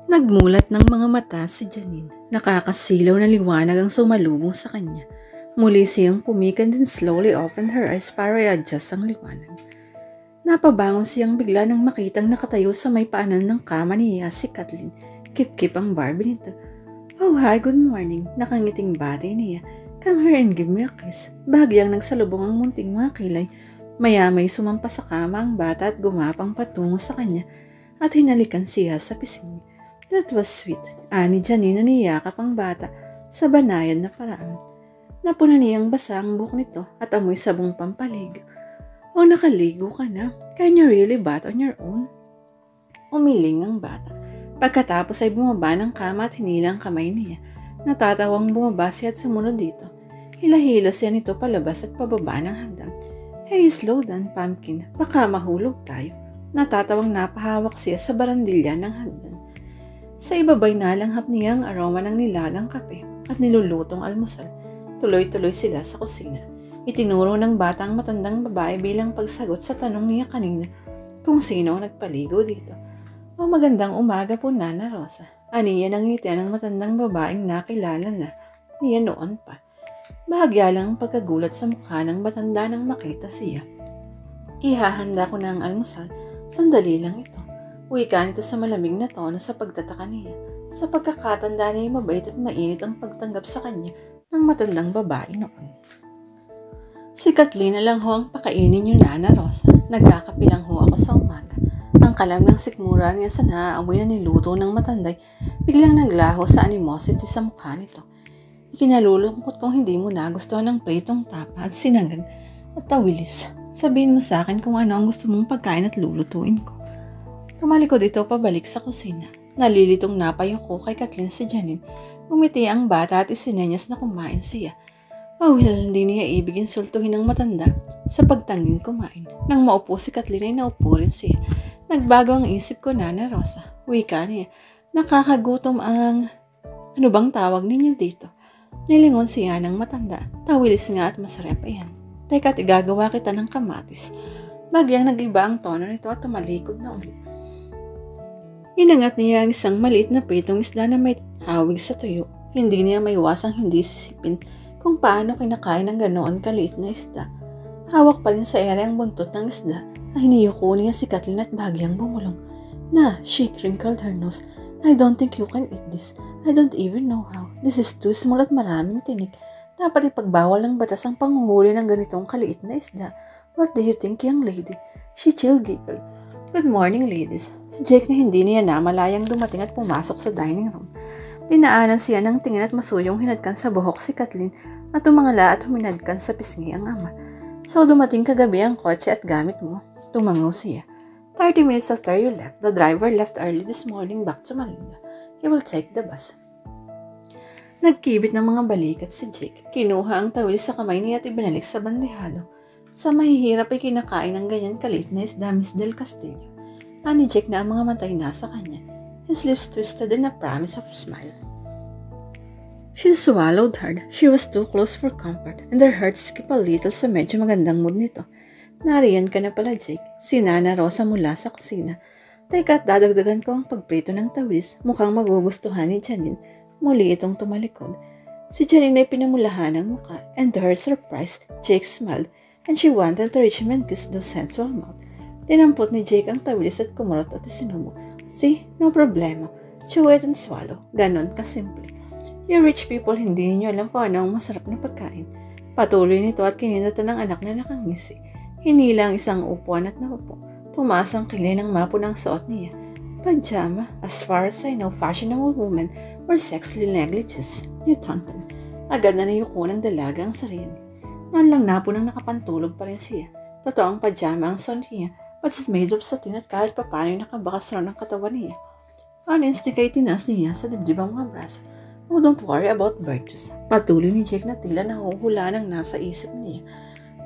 Nagmulat ng mga mata si Janine. Nakakasilaw na liwanag ang sumalubong sa kanya. Muli siyang pumikan din slowly opened her eyes para i-adjust ang liwanag. Napabangon siyang bigla nang makitang nakatayo sa may paanan ng kama niya si Kathleen. Kip-kip ang Barbie nito. "Oh, hi, good morning." Nakangiting bati niya. "Come here and give me a kiss." Bahagyang nagsalubong ang munting mga kilay. Maya-may sumampa sa kama ang bata at gumapang patungo sa kanya at hinalikan siya sa pisngi. That was sweet. Ani Janine na niyakap ang bata sa banayad na paraan. Napuna niyang basa ang buhok nito at amoy sabong pampaligo. "Oh, nakaligo ka na. Can you really bath on your own?" Umiling ang bata. Pagkatapos ay bumaba ng kama at hinila ang kamay niya. Natatawang bumaba siya at sumunod dito. Hila-hila siya nito palabas at pababa ng hagdan. "Hey, slow down, Pumpkin. Baka mahulog tayo." Natatawang napahawak siya sa barandilya ng hagdan. Sa ibabay nalanghap niya ang aroma ng nilagang kape at nilulutong almusal. Tuloy-tuloy sila sa kusina. Itinuro ng batang matandang babae bilang pagsagot sa tanong niya kanina kung sino ang nagpaligo dito. "O, magandang umaga po, Nana Rosa." Aniya ng ngitian ng matandang babaeng nakilala na niya noon pa. Bahagya lang ang pagkagulat sa mukha ng matanda nang makita siya. "Ihahanda ko na ang almusal. Sandali lang ito." Wika nito sa malamig na tono sa pagtataka niya. Sa pagkakatanda niya ay mabait at mainit ang pagtanggap sa kanya ng matandang babae noon. "Si Kathleen na lang ho ang pakainin niyo, Nana Rosa. Nagkakapilang ho ako sa umaga." Ang kalam ng sikmura niya sa naaamoy na niluto ng matanday biglang naglaho sa animosity sa mukha nito. "Ikinalulungkot kung hindi mo nagustuhan ng pritong tapa at sinangag at tawilis. Sabihin mo sa akin kung ano ang gusto mong pagkain at lulutuin ko." Tumalikod ito pabalik sa kusina. Nalilitong napayuko kay Kathleen si Janine. Ngumiti ang bata at isinenyas na kumain siya. Oh, well, hindi niya ibig insultuhin ng matanda sa pagtangging kumain. Nang maupo si Kathleen ay naupo rin siya. "Nagbago ang isip ko, Nana Rosa." Wika niya. "Nakakagutom ang..." "Ano bang tawag ninyo dito?" Nilingon siya ng matanda. "Tawilis nga at masarap yan. Teka't igagawa kita ng kamatis." Bagyang nag-iba ang tono nito at tumalikod na ulit. Inangat niya ang isang maliit na pritong isda na may hawig sa tuyo. Hindi niya maiwasang hindi sisipin kung paano kinakain ng ganoon kaliit na isda. Hawak pa rin sa ere ang buntot ng isda ay hiniyuko niya si Kathleen at bahagyang bumulong. "Na," she crinkled her nose. "I don't think you can eat this. I don't even know how. This is too small at maraming tinik. Dapat ipagbawal ng batas ang panghuhuli ng ganitong kaliit na isda. What do you think, young lady?" She chill giggled. "Good morning, ladies." Si Jake na hindi niya namalayang dumating at pumasok sa dining room. Dinaanan siya ng tingin at masuyong hinadkan sa buhok si Kathleen at tumangala at huminadkan sa pisngi ang ama. "So dumating kagabi ang kotse at gamit mo?" Tumango siya. 30 minutes after you left. The driver left early this morning back to Manila. He will take the bus." Nagkibit ng mga balikat si Jake. Kinuha ang tawilis sa kamay niya at ibinalik sa bandehado. Sa mahihirap ay kinakain ng ganyan kaliit na isda, Miss Del Castillo. Ani Jake na ang mga matay nasa kanya. His lips twisted in a promise of a smile. She swallowed hard. She was too close for comfort, and her heart skipped a little sa medyo magandang mood nito. "Nariyan ka na pala, Jake." Si Nana Rosa mula sa kusina. "Teka, dadagdagan ko ang pagprito ng tawilis. Mukhang magugustuhan ni Janine." Muli itong tumalikod. Si Janine ay pinamulahan ng mukha, and to her surprise, Jake smiled, and she wanted to reach him and kiss those sensual mouth. Tinampot ni Jake ang tawilis at kumurot at isinubo. "See, no problema. Chew it and swallow. Ganon kasimple. You rich people, hindi niyo alam kung ano ang masarap na pagkain." Patuloy nito at kinindatan ng anak na nakangisi. Hinila ang isang upuan at naupo. Tumaas ang kilay ng mapo ng suot niya. "Pajama. As far as I know, fashionable women wear sexy negligees." Nitangkad. Agad na nayuko ng dalaga ang sarili. Man lang napo nang nakapantulog pa rin siya. Totoong pajama ang suot niya, but it's made of satin at kahit papano yung nakabakas ron ang katawan niya. On-instinct ay tinas niya sa dibdib ang mga braso. "Oh, don't worry about virtues." Patuloy ni Jake na tila nahuhula ng nasa isip niya.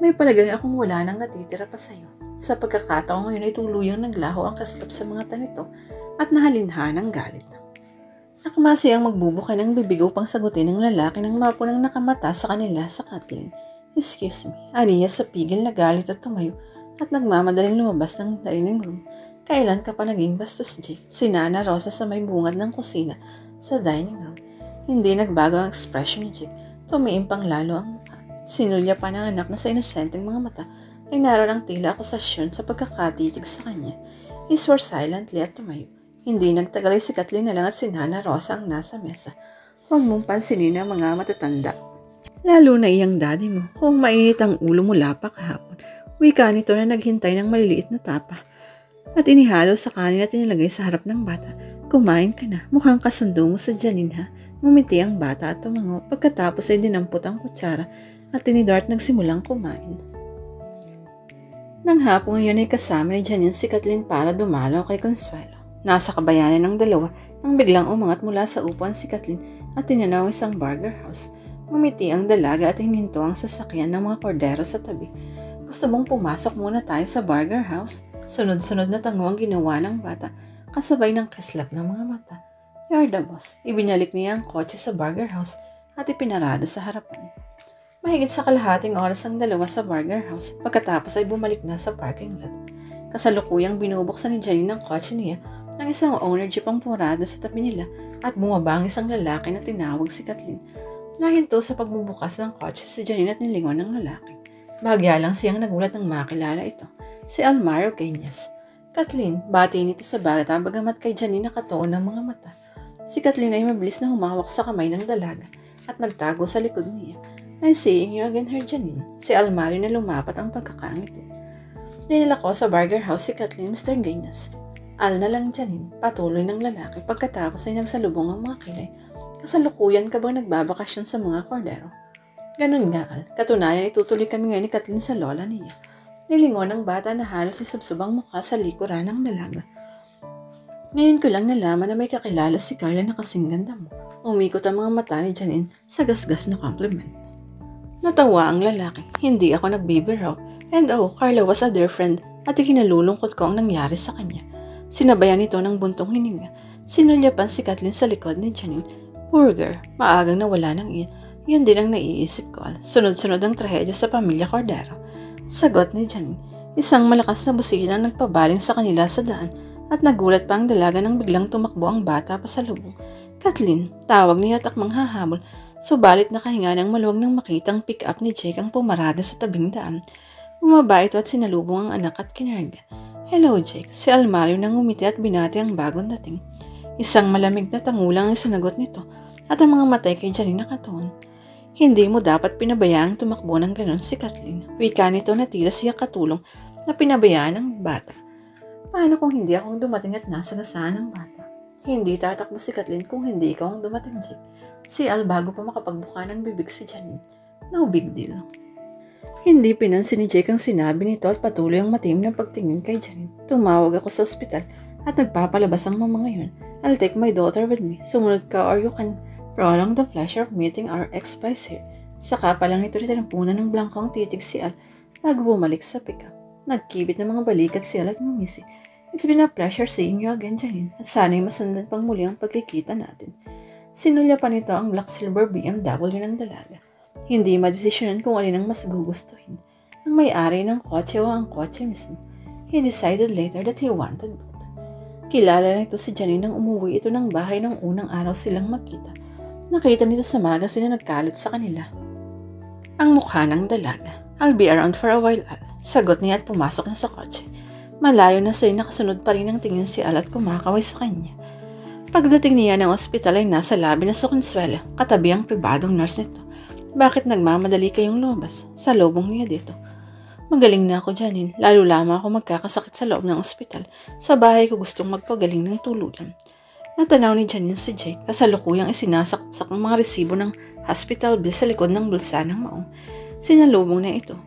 "May palagay akong wala nang natitira pa sa'yo." Sa pagkakataong ngayon ay tuluyang naglaho ang kaslap sa mga tanito at nahalinha ng galit. Nakmasi ang magbubuka ng bibig upang sagutin ng lalaki ng mapunang nakamata sa kanila sa Kathleen. "Excuse me." Aniya sa pigil na galit at tumayo at nagmamadaling lumabas ng dining room. Kailan ka pa naging bastos, Jake? Si Nana Rosa sa may bungad ng kusina sa dining room. Hindi nagbago ang ekspresyon ni Jake. Tumiimpang lalo ang mukha. Sinulya pa ng anak na sa inosenteng mga mata ay naroon ang tila akusasyon sa pagkakatitig sa kanya. He swore silently at tumayo. Hindi nagtagal ay si Kathleen na lang at si Nana Rosa ang nasa mesa. Huwag mong pansinin ang mga matatanda. Lalo na iyang daddy mo kung mainit ang ulo mula pa kahapon. Wika nito na naghintay ng maliliit na tapa. At inihalo sa kanin at inilagay sa harap ng bata. Kumain ka na. Mukhang kasundo mo sa Janine ha. Ngumiti ang bata at tumango. Pagkatapos ay dinampot ang kutsara at tinidor at nagsimulang kumain. Nang hapong iyon ay kasama ni Janine si Kathleen para dumalaw kay Consuelo. Nasa kabayanan ng dalawa nang biglang umangat mula sa upuan si Kathleen at tinanaw isang burger house. Ngumiti ang dalaga at hininto ang sasakyan ng mga kordero sa tabi. Gusto mong pumasok muna tayo sa burger house? Sunod-sunod na tango ang ginawa ng bata kasabay ng kislap ng mga mata. You're the boss. Ibinalik niya ang kotse sa burger house at ipinarada sa harapan. Mahigit sa kalahating oras ang dalawa sa burger house pagkatapos ay bumalik na sa parking lot. Kasalukuyang binubuksan ni Janine ang kotse niya ng isang owner jeep ang pumurada sa tabi nila at bumaba ang isang lalaki na tinawag si Kathleen. Nahinto sa pagbubukas ng kotse si Janine at nilingon ng lalaki. Bahagya lang siyang nagulat nang makilala ito, si Almario Cañas. Kathleen, bati nito sa bata bagamat kay Janine nakatuon ng mga mata. Si Kathleen ay mabilis na humawak sa kamay ng dalaga at nagtago sa likod niya. I'm seeing you again, her Janine. Si Almario na lumapat ang pagkakangiti. Dinala ko sa burger house si Kathleen, Mr. Cañas. Al na lang, Janine, patuloy ng lalaki pagkatapos ay nagsalubong ang mga kilay. Kasalukuyan ka bang nagbabakasyon sa mga kordero? Ganun nga, Al. Katunayan itutuloy kami ngayon ni Kathleen sa lola niya. Nilingon ng bata na halos isubsubang mukha sa likuran ng dalaga. Ngayon ko lang nalaman na may kakilala si Carla na kasing ganda mo. Umikot ang mga mata ni Janine sa gasgas na compliment. Natawa ang lalaki. Hindi ako nagbibiro. And Carla was a dear friend at ikinalulungkot ko ang nangyari sa kanya. Sinabayan ito ng buntong hininga. Sinulyapan si Kathleen sa likod ni Janine. Poor girl, maagang nawala ng iyan. Yun din ang naiisip ko. Sunod-sunod ang trahedya sa pamilya Cordero. Sagot ni Janine. Isang malakas na busina ang nagpabaling sa kanila sa daan at nagulat pa ang dalaga nang biglang tumakbo ang bata pa sa lubong. Kathleen, tawag niya at akmang hahabol. Subalit nakahinga ng maluwag nang makitang pick-up ni Jake ang pumarada sa tabing daan. Bumaba ito at sinalubong ang anak at kinarga. Hello Jake, si Almario nang umiti at binati ang bagong dating. Isang malamig na tangulang ang sinagot nito at ang mga matay kay Janine nakatuon. Hindi mo dapat pinabayaang tumakbo ng ganon si Kathleen. Wika nito na tila siya katulong na pinabayaan ng bata. Paano kung hindi akong dumating at nasa gasaan ng bata? Hindi tatakbo si Kathleen kung hindi ikaw ang dumating, Jake. Si Al bago pa makapagbuka ng bibig si Janine. No big deal. Hindi pinansin ni Jake ang sinabi nito at patuloy ang matim ng pagtingin kay Janine. Tumawag ako sa ospital at nagpapalabas ang mama ngayon. I'll take my daughter with me. Sumunod ka or you can prolong the pleasure of meeting our ex-spies here. Saka pa lang ito rin tinampunan ng blankong titig si Al bago bumalik sa pickup. Nagkibit ng mga balikat si Al at ngumisi. It's been a pleasure seeing you again, Janine. At sana'y masundan pang muli ang pagkikita natin. Sinulya pa nito ang black silver BMW ng dalaga. Hindi madesisyonan kung alin ang mas gugustuhin. Ang may-ari ng kotse o ang kotse mismo. He decided later that he wanted both. Kilala na ito si Janine nang umuwi ito ng bahay nung unang araw silang magkita. Nakita nito sa magazine na nagkalat sa kanila. Ang mukha ng dalaga. I'll be around for a while, Al. Sagot niya at pumasok na sa kotse. Malayo na sa'yo nakasunod pa rin ang tingin si Al at kumakaway sa kanya. Pagdating niya ng ospital ay nasa labi na sa Consuelo, katabi ang pribadong nurse nito. Bakit nagmamadali kayong lumabas? Sa lobong niya dito. Magaling na ako, Janine. Lalo lamang ako magkakasakit sa loob ng ospital. Sa bahay ko gustong magpagaling ng tuluyan. Natanaw ni Janine si Jake, kasalukuyang isinasaksak ang mga resibo ng hospital bill sa likod ng bulsa ng maong. Sinalubong na ito.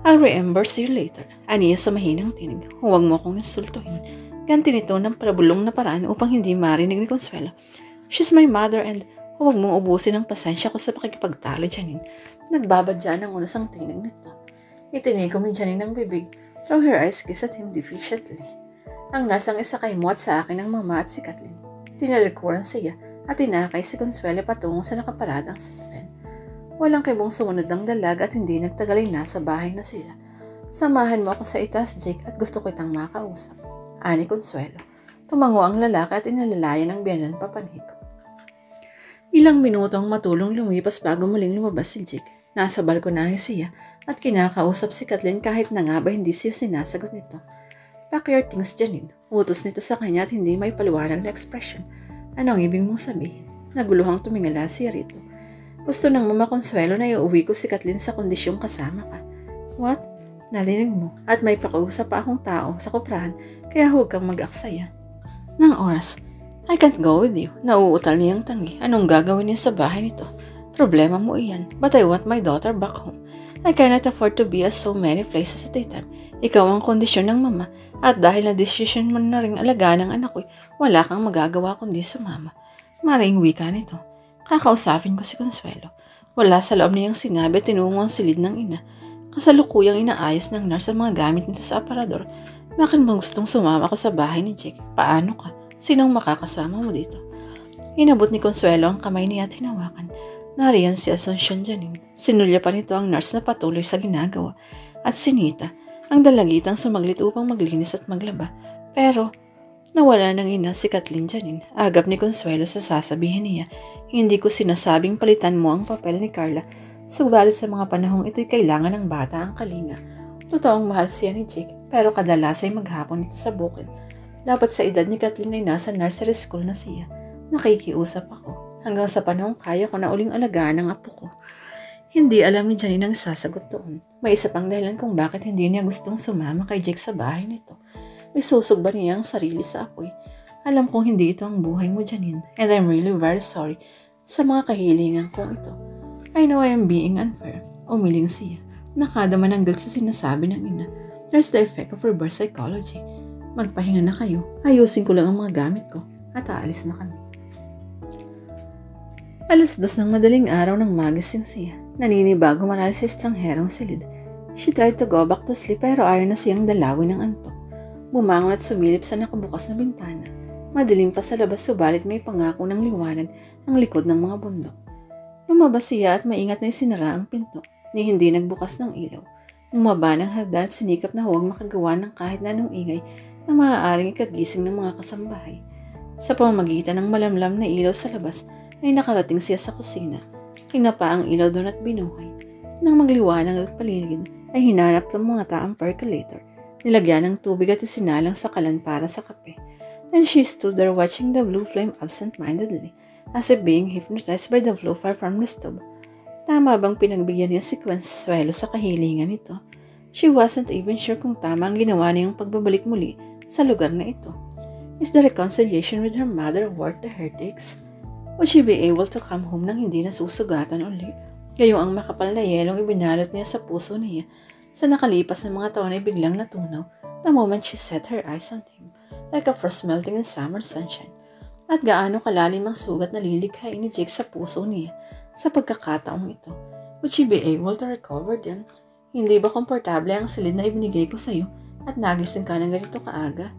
I'll reimburse you later. Aniya sa mahinang tinig. Huwag mo akong nasultuhin. Ganti nito ng parabulong na paraan upang hindi marinig ni Consuelo. She's my mother and huwag mong ubusin ang pasensya ko sa pakikipagtalo, Janine. Nagbabadya ng unos ang tinig nito. Itinigom ni Janine ang bibig. Through her eyes, kiss at him deficiently. Ang nurse ang isakay mo at sa akin ng mama at si Kathleen. Tinalikuran siya at tinakay si Consuelo patungo sa nakaparadang sasakyan. Walang kibong sumunod ng dalaga at hindi nagtagal ay nasa bahay na sila. Samahan mo ako sa itaas, Jake, at gusto ko itang makausap. ani Consuelo. Tumango ang lalaki at inalalayan ng biyanan papanig. Ilang minutong matulong lumipas bago muling lumabas si Jake. Nasa balkonahe siya at kinakausap si Kathleen kahit na nga ba hindi siya sinasagot nito. Pack your things, Janine. Utos nito sa kanya at hindi may paliwanag na ekspresyon. Ano ang ibig mong sabihin? Naguluhang tumingala siya rito. Gusto ng Mama Consuelo na iuwi ko si Kathleen sa kondisyong kasama ka. What? Narinig mo? At may pakiusap pa akong tao sa kuprahan kaya huwag kang mag-aksaya. Nang oras, I can't go with you. Nauutal niyang tanggi. Anong gagawin niya sa bahay nito? Problema mo iyan. But I want my daughter back home. I cannot afford to be at so many places at a time. Ikaw ang kondisyon ng mama. At dahil na decision mo na rin alagaan ng anak ko, wala kang magagawa kundi sumama. Maring wika nito. Kakausapin ko si Consuelo. Wala sa loob niyang sinabi at tinungo ang silid ng ina. Kasalukuyang inaayos ng nurse ang mga gamit nito sa aparador. Bakit mo gustong sumama ko sa bahay ni Jake? Paano ka? Sinong makakasama mo dito? Inabot ni Consuelo ang kamay niya at hinawakan. Nariyan si Asuncion Janine. Sinulya pa nito ang nurse na patuloy sa ginagawa. At si Nita, ang dalagitang sumaglit upang maglinis at maglaba. Pero, nawala ng ina si Kathleen Janine. Agap ni Consuelo sa sasabihin niya, hindi ko sinasabing palitan mo ang papel ni Carla. Subalit sa mga panahong ito'y kailangan ng bata ang kalinga. Totoong mahal siya ni Jake, pero kadalas ay maghapon ito sa bukid. Dapat sa edad ni Kathleen ay nasa nursery school na siya. Nakikiusap ako. Hanggang sa panahong kaya ko na uling alagaan ang apo ko. Hindi alam ni Janine ang sasagot doon. May isa pang dahilan kung bakit hindi niya gustong sumama kay Jake sa bahay nito. Isusog ba niya ang sarili sa apoy? Alam kong hindi ito ang buhay mo, Janine. And I'm really very sorry sa mga kahilingan kong ito. I know I am being unfair. Umiling siya. Nakadama ng guilt sa sinasabi ng ina. There's the effect of reverse psychology. Magpahinga na kayo. Ayusin ko lang ang mga gamit ko. At aalis na kami. 2:00 ng madaling araw ng magising siya. Naninibago marahil sa estrangherong silid. She tried to go back to sleep pero ayaw na siyang dalawin ng antok. Bumangon at sumilip sa nakabukas na bintana. Madilim pa sa labas subalit may pangako ng liwanag ang likod ng mga bundok. Lumabas siya at maingat na isinara ang pinto. Ni hindi nagbukas ng ilaw. Umaba ng hagdan at sinikap na huwag makagawa ng kahit na anong ingay na maaaring ikagising ng mga kasambahay. Sa pamamagitan ng malamlam na ilaw sa labas, ay nakarating siya sa kusina. Kinapa ang ilaw doon at binuhay. Nang magliwanag ang paligid, ay hinanap ng mga taang percolator. Nilagyan ng tubig at isinalang sa kalan para sa kape. Then she stood there watching the blue flame absent-mindedly, as if being hypnotized by the blue fire from the stove. Tama bang pinagbigyan niya si Consuelo sa kahilingan nito? She wasn't even sure kung tama ang ginawa niyang pagbabalik muli sa lugar na ito. Is the reconciliation with her mother worth the heartaches? Would she be able to come home nang hindi nasusugatan ulit? Gayong ang makapal na yelong ibinalot niya sa puso niya. Sa nakalipas na mga taon ay biglang natunaw the moment she set her eyes on him, like a frost melting in summer sunshine. At gaano kalalim ang sugat na lilikhain ni Jake sa puso niya sa pagkakataong ito. Would she be able to recover them? Hindi ba komportable ang silid na ibinigay ko sa iyo at nagising ka ng ganito kaaga?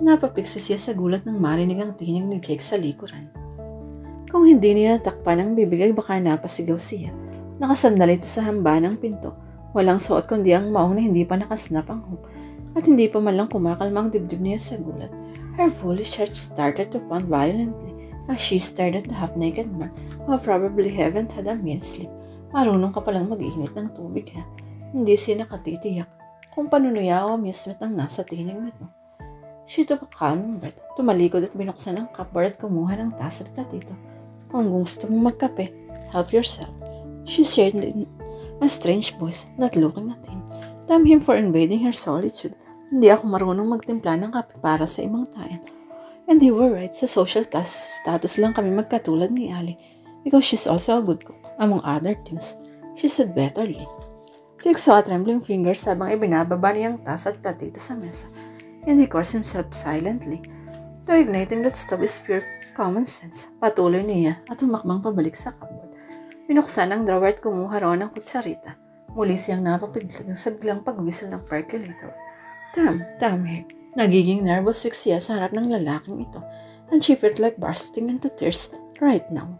Napapiksi siya sa gulat nang marinig ang tinig ni Jake sa likuran. Kung hindi niya natakpan ang bibig ay baka napasigaw siya. Nakasandal ito sa hamba ng pinto. Walang suot kundi ang maong na hindi pa nakasnap ang hook at hindi pa man lang kumakalma ang dibdib niya sa gulat. Her foolish heart started to pound violently as she stared at the half-naked man who probably haven't had a meal sleep. Marunong ka palang mag-init ng tubig ha. Hindi siya nakatitiyak kung panunuya o amusement ang nasa tinig nito. She took a calm breath, tumalikod at binuksan ang cupboard at kumuha ng tas at platito. Kung gusto mong magkape, help yourself. She said in a strange voice, not looking at him. Damn him for invading her solitude. Hindi ako marunong magtimpla ng kape para sa ibang tayan. And you were right, sa social status lang kami magkatulad ni Ali. Because she's also a good cook, among other things. She said bitterly. Jake saw trembling fingers habang ibinababa niyang tas at platito sa mesa. And he cursed himself silently. To igniting that stove is pure common sense. Patuloy niya at humakbang pabalik sa cupboard. Binuksan ang drawer at kumuha raw ng kutsarita. Muli siyang napapiglat sa biglang pagwhistle ng percolator. Damn her. Nagiging nervous weak siya sa harap ng lalaking ito. And she felt like bursting into tears right now.